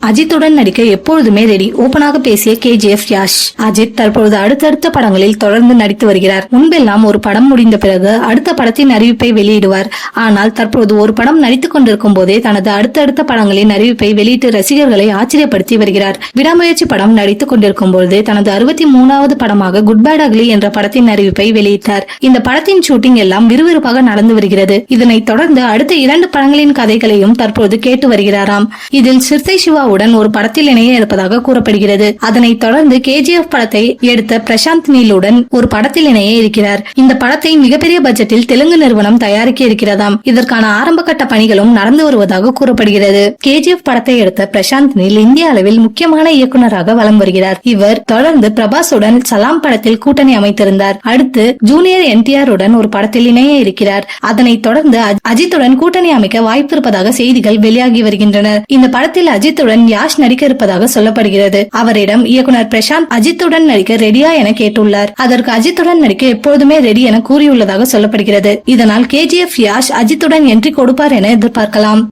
அஜித்துடன் நடிக்க எப்பொழுதுமே ரெடி, ஓபனாக பேசிய KGF யாஷ். அஜித் தற்பொழுது அடுத்தடுத்த படங்களில் தொடர்ந்து நடித்து வருகிறார். முன்பெல்லாம் ஒரு படம் முடிந்த பிறகு அடுத்த படத்தின் அறிவிப்பை வெளியிடுவார். ஆனால் தற்போது ஒரு படம் நடித்துக் கொண்டிருக்கும் போதே தனது அடுத்தடுத்த படங்களின் அறிவிப்பை வெளியிட்டு ரசிகர்களை ஆச்சரியப்படுத்தி வருகிறார். விடாமுயற்சி படம் நடித்துக் கொண்டிருக்கும் போது தனது 63வது படமாக குட் பேட் அக்லி என்ற படத்தின் அறிவிப்பை வெளியிட்டார். இந்த படத்தின் ஷூட்டிங் எல்லாம் விறுவிறுப்பாக நடந்து வருகிறது. இதனைத் தொடர்ந்து அடுத்த 2 படங்களின் கதைகளையும் தற்போது கேட்டு வருகிறாராம். இதில் சிறுத்தை சிவாவுடன் ஒரு படத்தில் இணைய இருப்பதாக கூறப்படுகிறது. அதனைத் தொடர்ந்து KGF படத்தை எடுத்த பிரசாந்த் நீலுடன் ஒரு படத்தில் இணைய இருக்கிறார். இந்த படத்தை மிகப்பெரிய பட்ஜெட்டில் தெலுங்கு நிறுவனம் தயாரிக்க இருக்கிறதாம். இதற்கான ஆரம்ப கட்ட பணிகளும் நடந்து வருவதாக கூறப்படுகிறது. KGF படத்தை எடுத்த பிரசாந்த் நீல் இந்திய அளவில் முக்கியமான இயக்குநராக வலம் வருகிறார். இவர் தொடர்ந்து பிரபாசுடன் சலாம் படத்தில் கூட்டணி அமைத்திருந்தார். அடுத்து ஜூனியர் NTR உடன் ஒரு படத்தில் இணைய இருக்கிறார். அதனைத் தொடர்ந்து அஜித்துடன் கூட்டணி அமைக்க வாய்ப்பு இருப்பதாக செய்திகள் வெளியாகி வருகின்றன. இந்த படத்தில் அஜித்துடன் யாஷ் நடிக்க இருப்பதாக சொல்லப்படுகிறது. அவரிடம் இயக்குனர் பிரசாந்த் அஜித்துடன் நடிக்க ரெடியா என கேட்டுள்ளார். அதற்கு அஜித்துடன் நடிக்க எப்போதுமே ரெடி என கூறியுள்ளதாக சொல்லப்படுகிறது. இதனால் KGF யாஷ் அஜித்துடன் என்ட்ரி கொடுப்பார் என எதிர்பார்க்கலாம்.